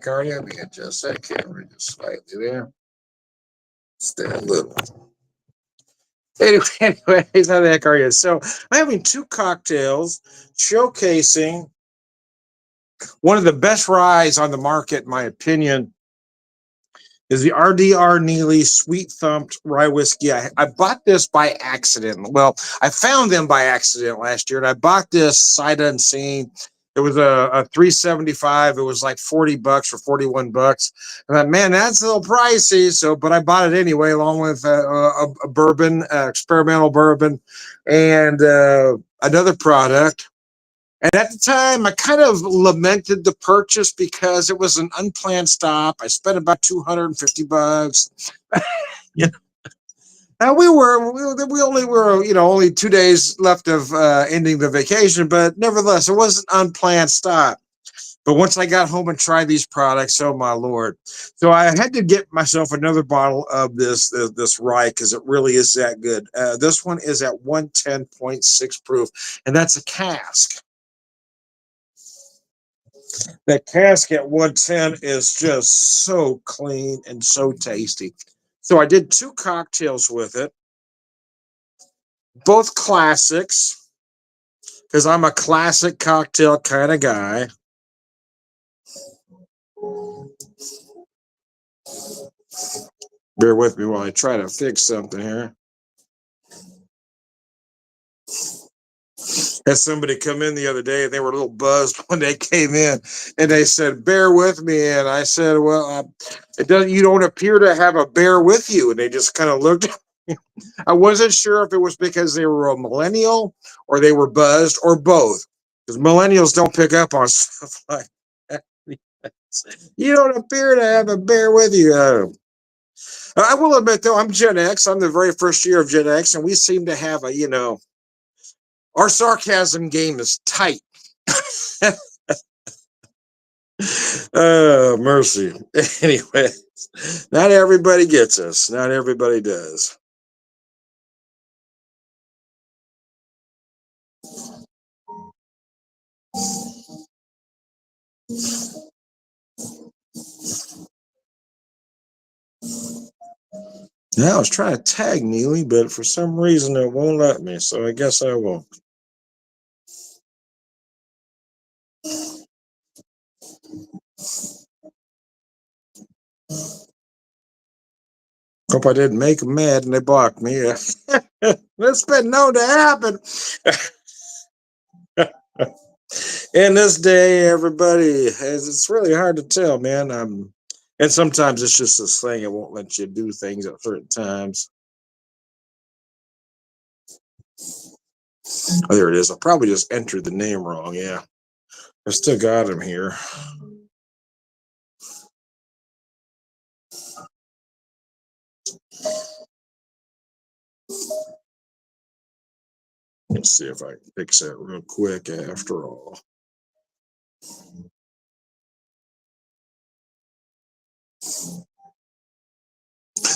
Cardi, let me adjust that camera just slightly there. Stay a little. Anyways, how the heck are you? So I'm having two cocktails showcasing one of the best ryes on the market, in my opinion, is the RDR Neeley Sweet Thumped Rye Whiskey. I bought this by accident. Well, I found them by accident last year, and I bought this sight unseen. It was a 375. It was like $40 or $41. And I thought, man, that's a little pricey. So, but I bought it anyway, along with a bourbon, experimental bourbon, and another product. And at the time, I kind of lamented the purchase because it was an unplanned stop. I spent about $250. Yeah. Now we only were only 2 days left of ending the vacation, but nevertheless, it was an unplanned stop. But once I got home and tried these products, oh my lord! So I had to get myself another bottle of this rye because it really is that good. This one is at 110.6 proof, and that's a cask. That cask at 110 is just so clean and so tasty. So I did two cocktails with it, both classics, because I'm a classic cocktail kind of guy. Bear with me while I try to fix something here. Had somebody come in the other day and they were a little buzzed when they came in, and they said, "Bear with me." And I said, "Well, it doesn't. You don't appear to have a bear with you." And they just kind of looked. I wasn't sure if it was because they were a millennial or they were buzzed or both, because millennials don't pick up on stuff like that. You don't appear to have a bear with you. I will admit, though, I'm Gen X. I'm the very first year of Gen X, and we seem to have our sarcasm game is tight. Oh, mercy. Anyway, not everybody gets us. Not everybody does. Yeah, I was trying to tag Neeley, but for some reason it won't let me, so I guess I won't. Hope I didn't make them mad and they blocked me. That's been known to happen. In this day, everybody, it's really hard to tell, man. And sometimes it's just this thing, it won't let you do things at certain times. Oh, there it is. I probably just entered the name wrong. Yeah. I still got him here. Let's see if I can fix that real quick after all.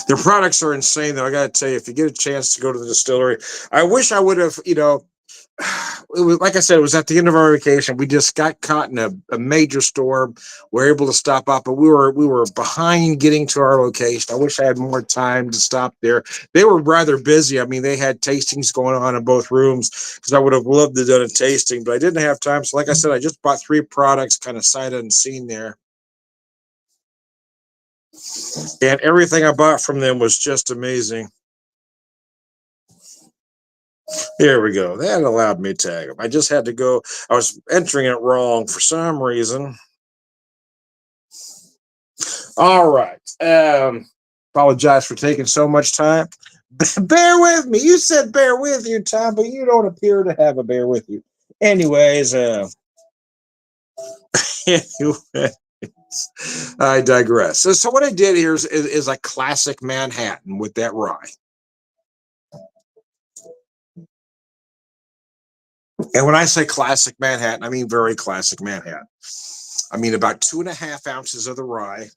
Their products are insane, though. I got to tell you, if you get a chance to go to the distillery, I wish I would have, it was like I said, it was at the end of our vacation. We just got caught in a major storm. We were able to stop up, but we were behind getting to our location. I wish I had more time to stop there. They were rather busy. I mean, they had tastings going on in both rooms because I would have loved to have done a tasting, but I didn't have time. So, like I said, I just bought three products, kind of sight unseen there. And everything I bought from them was just amazing. Here we go. That allowed me to tag them. I just had to go. I was entering it wrong for some reason. All right. Apologize for taking so much time. Bear with me. You said bear with you, Tom, but you don't appear to have a bear with you. Anyways, anyways, I digress. So what I did here is a classic Manhattan with that rye. And when I say classic Manhattan, I mean very classic Manhattan. I mean about 2.5 ounces of the rye.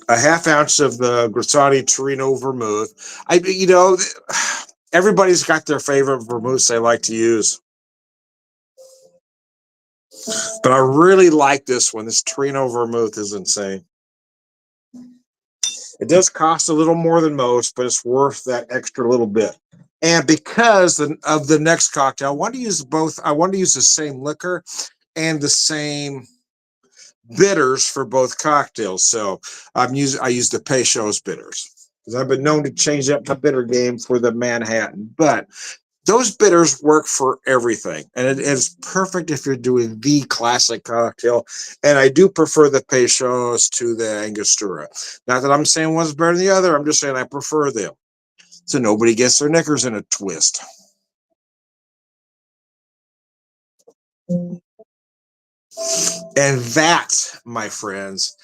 A half ounce of the Grisati Torino vermouth. Everybody's got their favorite vermouths they like to use. But I really like this one. This Torino Vermouth is insane. It does cost a little more than most, but it's worth that extra little bit. And because of the next cocktail, I want to use both. I want to use the same liquor and the same bitters for both cocktails. So I use the Peychaud's bitters because I've been known to change up the bitter game for the Manhattan. But those bitters work for everything, and it is perfect if you're doing the classic cocktail. And I do prefer the Peychaud's to the Angostura. Not that I'm saying one's better than the other. I'm just saying I prefer them, so nobody gets their knickers in a twist. And that, my friends,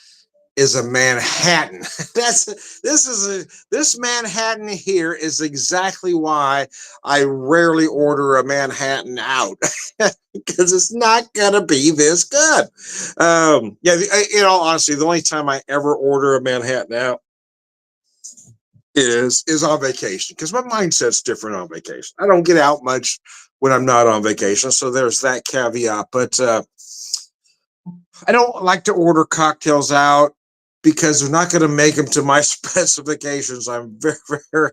is a Manhattan. This Manhattan here is exactly why I rarely order a Manhattan out because it's not gonna be this good. Yeah, in all honesty, the only time I ever order a Manhattan out is on vacation because my mindset's different on vacation. I don't get out much when I'm not on vacation, so there's that caveat. But I don't like to order cocktails out because they're not going to make them to my specifications. I'm very, very,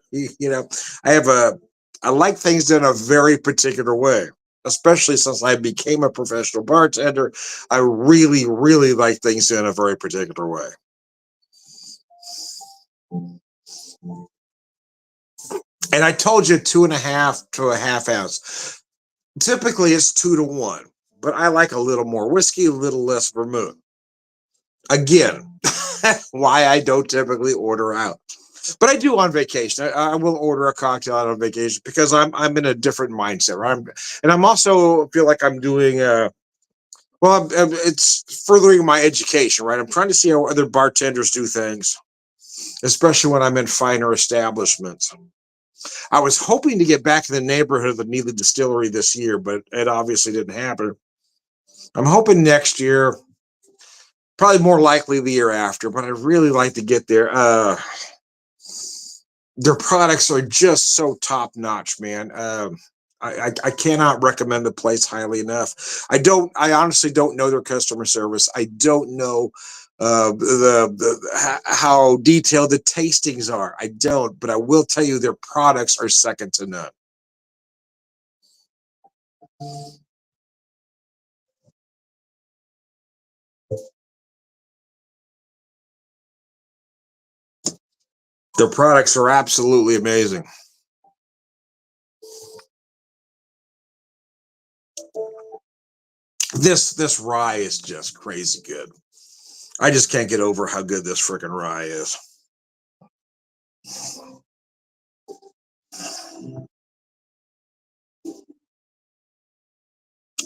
I like things done a very particular way, especially since I became a professional bartender. I really, really like things done a very particular way. And I told you 2.5 to a half ounce. Typically it's 2 to 1, but I like a little more whiskey, a little less vermouth. Again, why I don't typically order out, but I do on vacation. I will order a cocktail out on vacation because I'm in a different mindset. Right? I'm also feel like I'm doing it's furthering my education. Right, I'm trying to see how other bartenders do things, especially when I'm in finer establishments. I was hoping to get back to the neighborhood of the Neeley Distillery this year, but it obviously didn't happen. I'm hoping next year, probably more likely the year after, but I'd really like to get there. Their products are just so top notch, man. I cannot recommend the place highly enough. I honestly don't know their customer service. I don't know how detailed the tastings are. I don't, but I will tell you their products are second to none. Their products are absolutely amazing. This rye is just crazy good. I just can't get over how good this freaking rye is.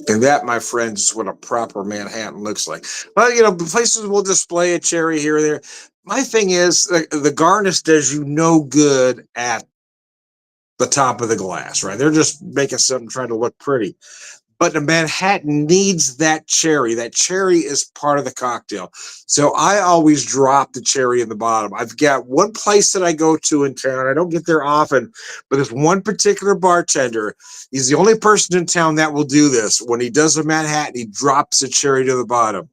And that, my friends, is what a proper Manhattan looks like. Well, places will display a cherry here or there. My thing is, the garnish does you no good at the top of the glass, right? They're just making something trying to look pretty. But the Manhattan needs that cherry. That cherry is part of the cocktail. So I always drop the cherry in the bottom. I've got one place that I go to in town. I don't get there often, but there's one particular bartender. He's the only person in town that will do this. When he does a Manhattan, he drops the cherry to the bottom.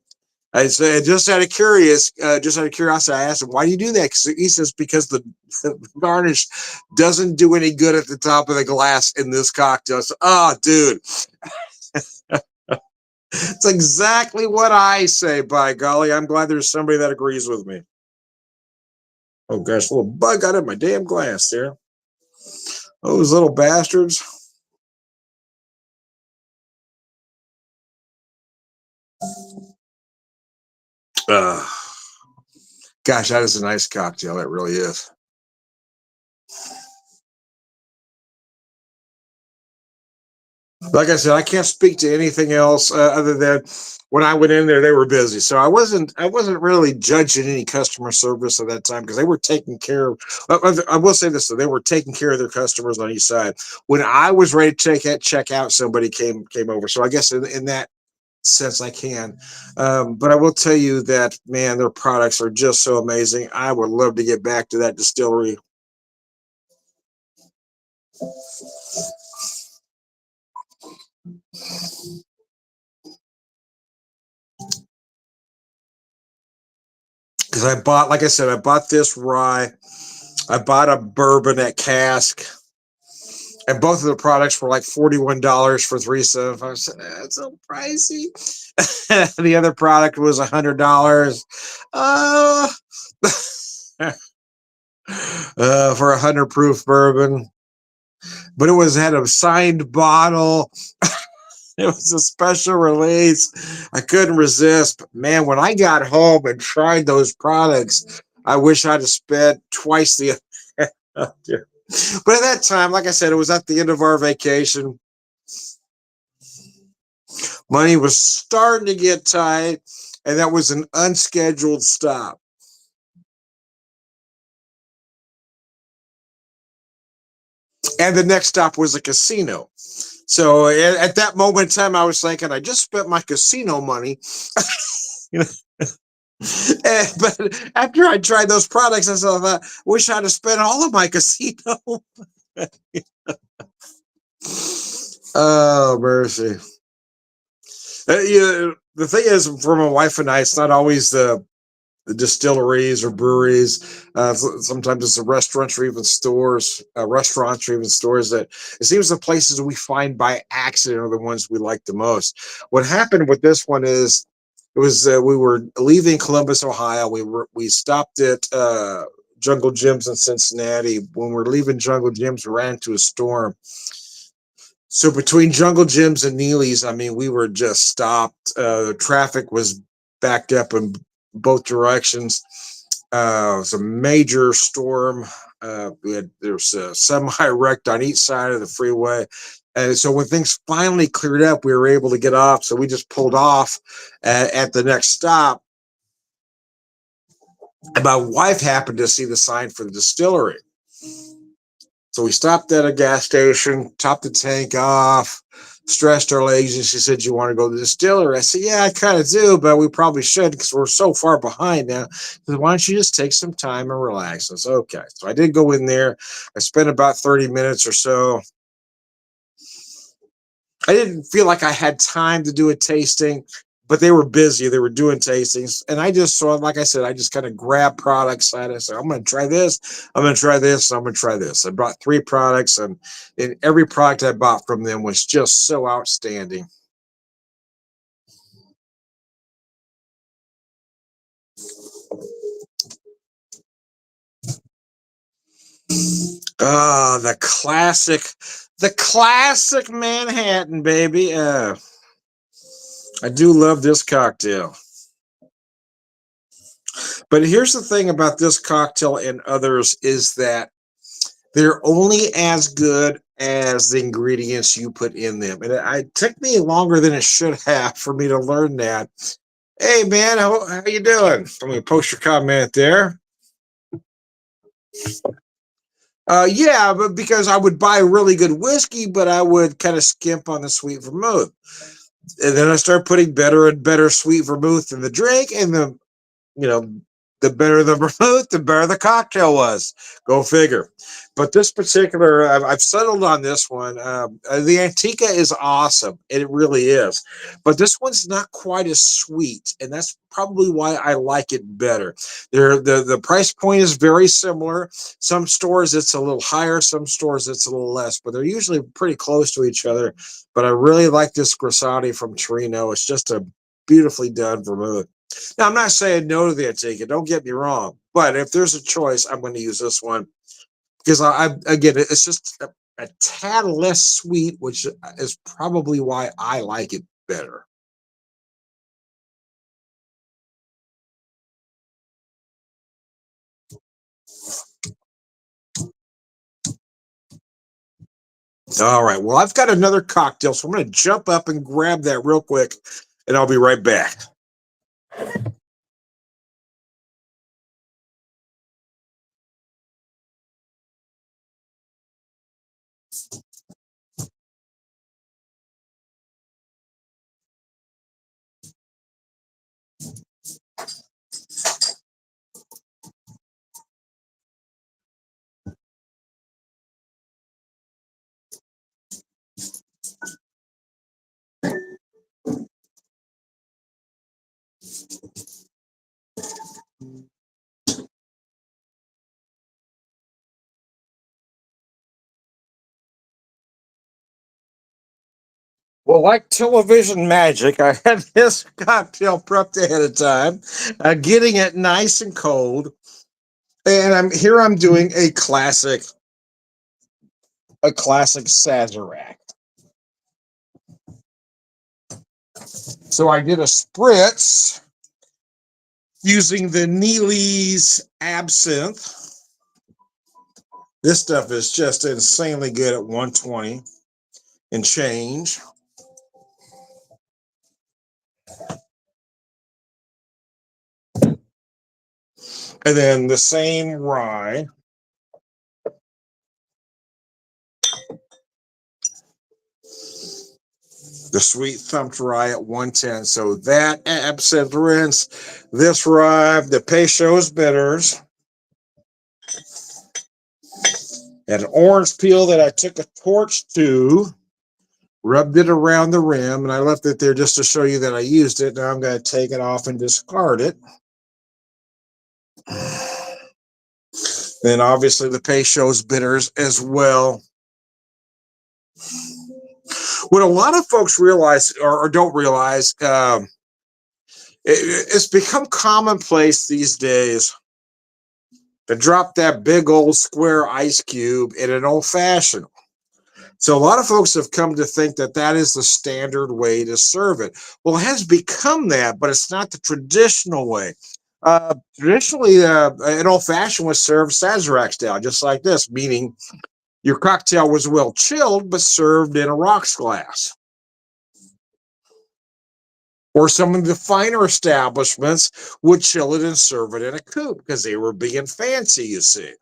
I say, just out of curiosity, I asked him, "Why do you do that?" Because he says, "Because the garnish doesn't do any good at the top of the glass in this cocktail." So, oh, dude, it's exactly what I say, by golly. I'm glad there's somebody that agrees with me. Oh gosh, a little bug got in my damn glass there. Those little bastards. Uh, gosh, that is a nice cocktail. It really is. Like I said, I can't speak to anything else other than when I went in there, they were busy. So I wasn't really judging any customer service at that time because they were taking care of. I will say this: though, they were taking care of their customers on each side. When I was ready to check out, somebody came over. So I guess in that sense, I can. But I will tell you that, man, their products are just so amazing. I would love to get back to that distillery. because I bought, like I said, I bought this rye. I bought a bourbon at cask, and both of the products were like $41 for 375. I said, that's so pricey. The other product was $100. Uh, for 100 proof bourbon, but it was had a signed bottle. It was a special release. I couldn't resist. But man, when I got home and tried those products, I wish I'd have spent twice the. But at that time, like I said, it was at the end of our vacation. Money was starting to get tight, and that was an unscheduled stop. And the next stop was a casino. So at that moment in time, I was thinking, I just spent my casino money. You know, but after I tried those products, I thought, wish I'd have spent all of my casino. Oh, mercy. The thing is, for my wife and I, it's not always the distilleries or breweries. Sometimes it's the restaurants or even stores that it seems the places we find by accident are the ones we like the most. What happened with this one is it was we were leaving Columbus, Ohio. We stopped at Jungle Gyms in Cincinnati. When we were leaving Jungle Gyms, we ran into a storm. So between Jungle Gyms and Neely's, I mean, we were just stopped. The traffic was backed up in both directions. It was a major storm. There was a semi wrecked on each side of the freeway. And so when things finally cleared up, we were able to get off. So we just pulled off at the next stop. And my wife happened to see the sign for the distillery. So we stopped at a gas station, topped the tank off, stretched our legs, and she said, "You want to go to the distillery?" I said, "Yeah, I kind of do, but we probably should because we're so far behind now. Said, why don't you just take some time and relax?" I said, "Okay." So I did go in there. I spent about 30 minutes or so. I didn't feel like I had time to do a tasting, but they were busy. They were doing tastings. And I just saw, like I said, I just kind of grabbed products. I said, I'm going to try this. I'm going to try this. I'm going to try this. I bought 3 products, and every product I bought from them was just so outstanding. Oh, the classic Manhattan, baby. I do love this cocktail. But here's the thing about this cocktail and others is that they're only as good as the ingredients you put in them. And it took me longer than it should have for me to learn that. Hey, man, how you doing? I'm going to post your comment there. Yeah, but because I would buy really good whiskey, but I would kind of skimp on the sweet vermouth. And then I started putting better and better sweet vermouth in the drink, and you know, the better the vermouth, the better the cocktail was. Go figure. But this particular, I've settled on this one. The Antica is awesome. It really is. But this one's not quite as sweet, and that's probably why I like it better. The price point is very similar. Some stores it's a little higher, some stores it's a little less, but they're usually pretty close to each other. But I really like this Grasati from Torino. It's just a beautifully done vermouth. Now, I'm not saying no to the Antigua. Don't get me wrong, but if there's a choice, I'm going to use this one because again, it's just a tad less sweet, which is probably why I like it better. All right. Well, I've got another cocktail, so I'm going to jump up and grab that real quick, and I'll be right back. Well, like television magic, I had this cocktail prepped ahead of time, getting it nice and cold, and I'm doing a classic Sazerac. So I did a spritz using the Neely's absinthe. This stuff is just insanely good at 120 and change. And then the same rye. The sweet thumped rye at 110. So that absinthe rinse, this rye, the Peychaud's bitters, and an orange peel that I took a torch to, rubbed it around the rim, and I left it there just to show you that I used it. Now I'm going to take it off and discard it. Then obviously the Peychaud's bitters as well. What a lot of folks realize or don't realize, it's become commonplace these days to drop that big old square ice cube in an old fashioned. So a lot of folks have come to think that that is the standard way to serve it. Well, it has become that, but it's not the traditional way. Traditionally, an old fashioned was served Sazerac style, just like this, meaning your cocktail was well chilled, but served in a rocks glass. Or some of the finer establishments would chill it and serve it in a coupe because they were being fancy, you see.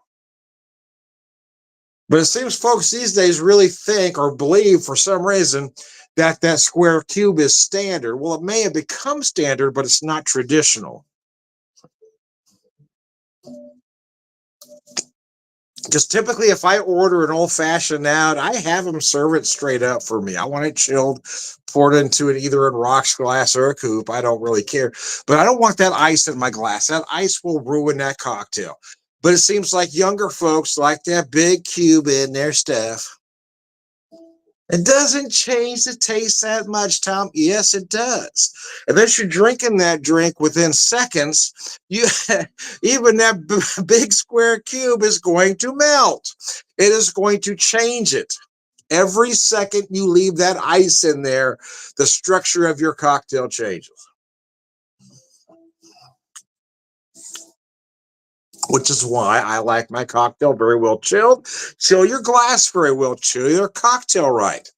But it seems folks these days really think or believe for some reason that that square cube is standard. Well, it may have become standard, but it's not traditional. Because typically, if I order an old fashioned out, I have them serve it straight up for me. I want it chilled, poured into it either in rocks glass or a coupe. I don't really care. But I don't want that ice in my glass. That ice will ruin that cocktail. But it seems like younger folks like that big cube in their stuff. It doesn't change the taste that much, Tom. Yes, it does. Unless you're drinking that drink within seconds, you even that big square cube is going to melt. It is going to change it. Every second you leave that ice in there, the structure of your cocktail changes. Which is why I like my cocktail very well chilled. Chill your glass very well. Chill your cocktail right.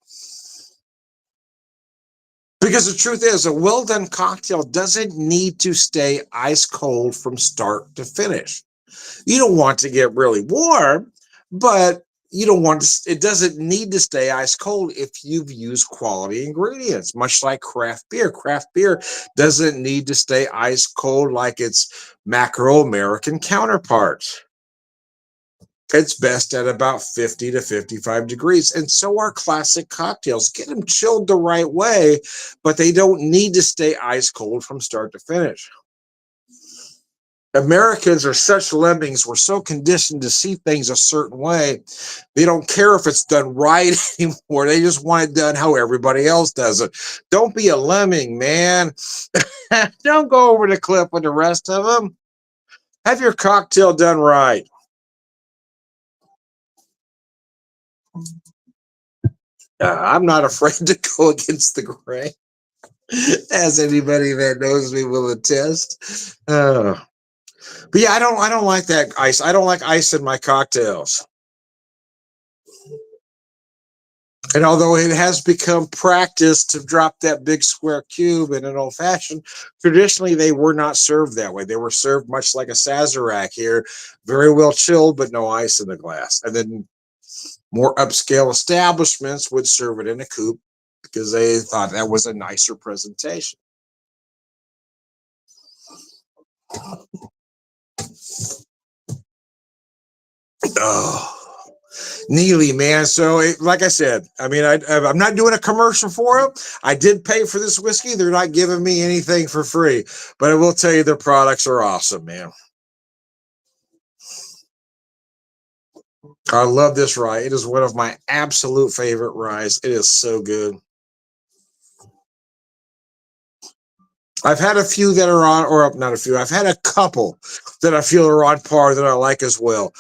Because the truth is, a well done cocktail doesn't need to stay ice cold from start to finish. You don't want to get really warm, but you don't want to, it doesn't need to stay ice cold if you've used quality ingredients, much like craft beer. Craft beer doesn't need to stay ice cold like its macro American counterparts. It's best at about 50 to 55 degrees. And so are classic cocktails. Get them chilled the right way, but they don't need to stay ice cold from start to finish. Americans are such lemmings. We're so conditioned to see things a certain way. They don't care if it's done right anymore. They just want it done how everybody else does it. Don't be a lemming, man. Don't go over the cliff with the rest of them. Have your cocktail done right. I'm not afraid to go against the grain, as anybody that knows me will attest. But yeah, I don't like that ice. I don't like ice in my cocktails. And although it has become practice to drop that big square cube in an old fashioned, traditionally they were not served that way. They were served much like a Sazerac here, very well chilled, but no ice in the glass. And then more upscale establishments would serve it in a coupe because they thought that was a nicer presentation. Oh. Neeley, man. So, like I said, I mean, I'm not doing a commercial for them. I did pay for this whiskey. They're not giving me anything for free, but I will tell you their products are awesome, man. I love this rye. It is one of my absolute favorite ryes. It is so good. I've had a few that are on, or not a few. I've had a couple that I feel are on par that I like as well.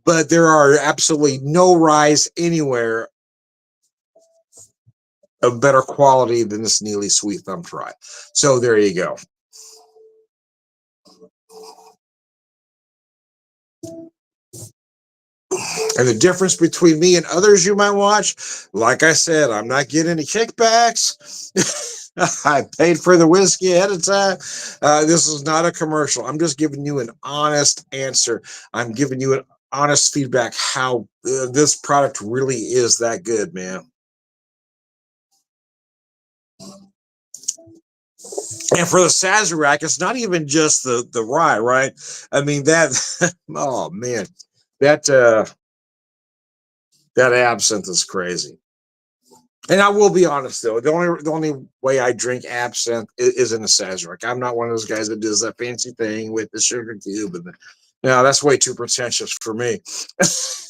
But there are absolutely no ryes anywhere of better quality than this Neeley Sweet Thumped rye. So there you go. And the difference between me and others you might watch, like I said, I'm not getting any kickbacks. I paid for the whiskey ahead of time. This is not a commercial. I'm just giving you an honest answer. I'm giving you an honest feedback how this product really is that good, man. And for the Sazerac, it's not even just the rye, right? I mean that. Oh man, that that absinthe is crazy. And I will be honest though, the only way I drink absinthe is in a Sazerac. I'm not one of those guys that does that fancy thing with the sugar cube and no, that's way too pretentious for me.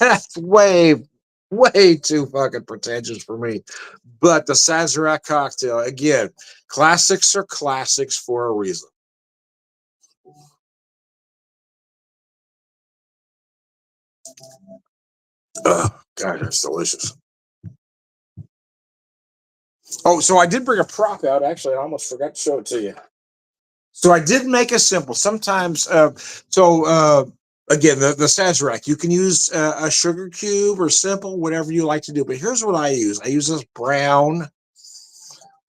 That's way too fucking pretentious for me. But the Sazerac cocktail, again, classics are classics for a reason. Oh, God, that's delicious. Oh, so I did bring a prop out. Actually, I almost forgot to show it to you. So I did make a simple. Sometimes, again, the Sazerac, you can use a sugar cube or simple, whatever you like to do. But here's what I use. I use this brown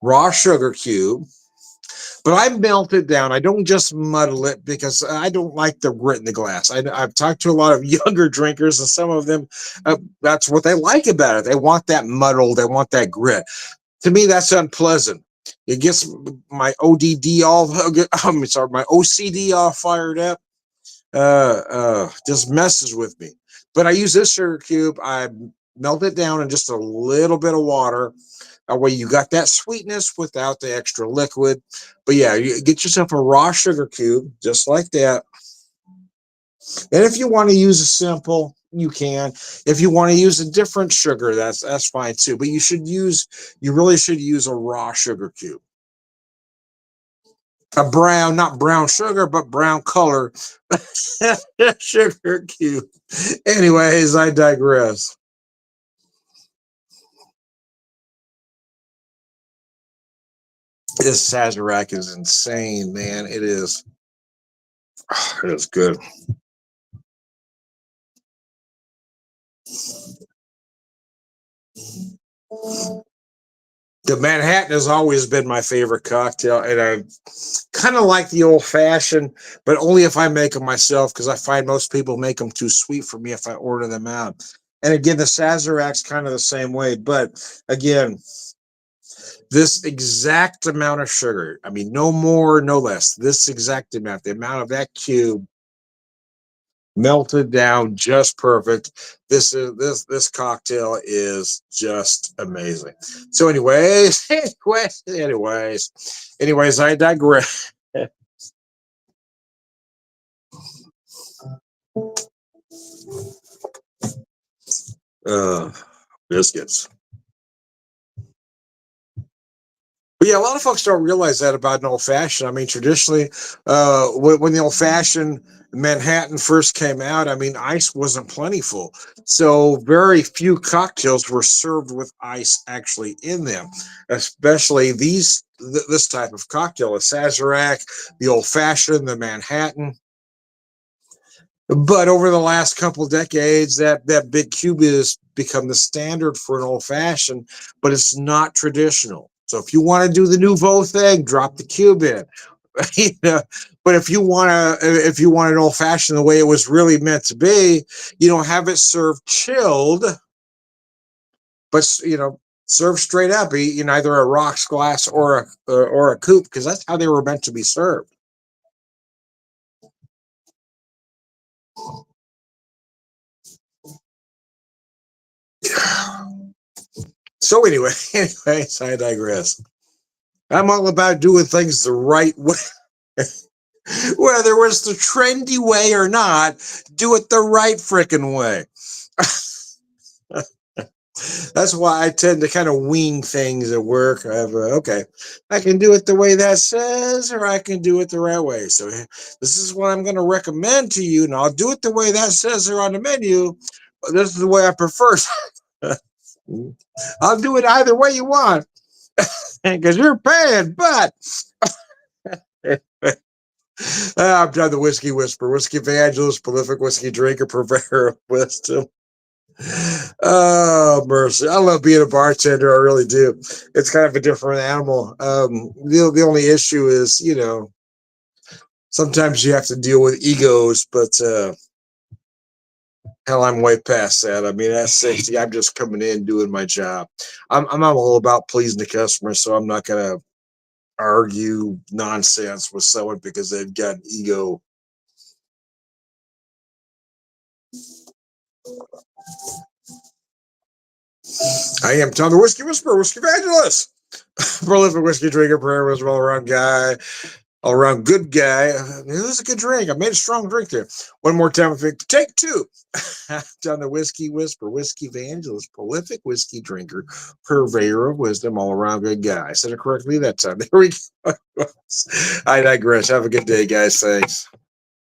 raw sugar cube, but I melt it down. I don't just muddle it because I don't like the grit in the glass. I've talked to a lot of younger drinkers, and some of them, that's what they like about it. They want that muddle. They want that grit. To me, that's unpleasant. It gets my ODD all, I'm sorry, my OCD all fired up. Just messes with me. But I use this sugar cube. I melt it down in just a little bit of water. That way you got that sweetness without the extra liquid. But yeah, you get yourself a raw sugar cube, just like that. And if you want to use a simple, you can. If you want to use a different sugar, that's fine too. But you really should use a raw sugar cube. A brown, not brown sugar, but brown color sugar cube. Anyways, I digress. This Sazerac is insane, man. It is. It is good. The Manhattan has always been my favorite cocktail, and I kind of like the old fashioned, but only if I make them myself because I find most people make them too sweet for me if I order them out. And again, the Sazerac's kind of the same way, but again, this exact amount of sugar, I mean, no more, no less, this exact amount, the amount of that cube melted down just perfect. This cocktail is just amazing. So, anyways, I digress. uh, Biscuits. But yeah, a lot of folks don't realize that about an old fashioned. I mean, traditionally, when the old fashioned Manhattan first came out, I mean, ice wasn't plentiful. So very few cocktails were served with ice actually in them, especially this type of cocktail, a Sazerac, the old fashioned, the Manhattan. But over the last couple of decades, that big cube has become the standard for an old fashioned, but it's not traditional. So if you want to do the nouveau thing, drop the cube in. You know, but if you want an old fashioned the way it was really meant to be, have it served chilled, but served straight up, in either a rocks glass or a coupe, because that's how they were meant to be served. So anyways, I digress. I'm all about doing things the right way. Whether it was the trendy way or not, do it the right freaking way. That's why I tend to kind of wing things at work. I have okay, I can do it the way that says, or I can do it the right way. So this is what I'm going to recommend to you, and I'll do it the way that says or on the menu. But this is the way I prefer. I'll do it either way you want because you're paying. But I'm John the Whiskey Whisperer, Whiskey Evangelist, prolific whiskey drinker, purveyor of wisdom. Oh, mercy. I love being a bartender. I really do. It's kind of a different animal. The only issue is, sometimes you have to deal with egos, but hell, I'm way past that. I mean, at 60, I'm just coming in doing my job. I'm all about pleasing the customer, so I'm not going to argue nonsense with someone because they've got an ego. I am Tom the Whiskey Whisperer, Whiskey Evangelist, prolific whiskey drinker, prayer was all around guy, all around good guy. It was a good drink. I made a strong drink there. One more time, I think. Take two. Tom the Whiskey Whisperer, Whiskey Evangelist, prolific whiskey drinker, purveyor of wisdom, all around good guy. I said it correctly that time. There we go. I digress. Have a good day, guys. Thanks.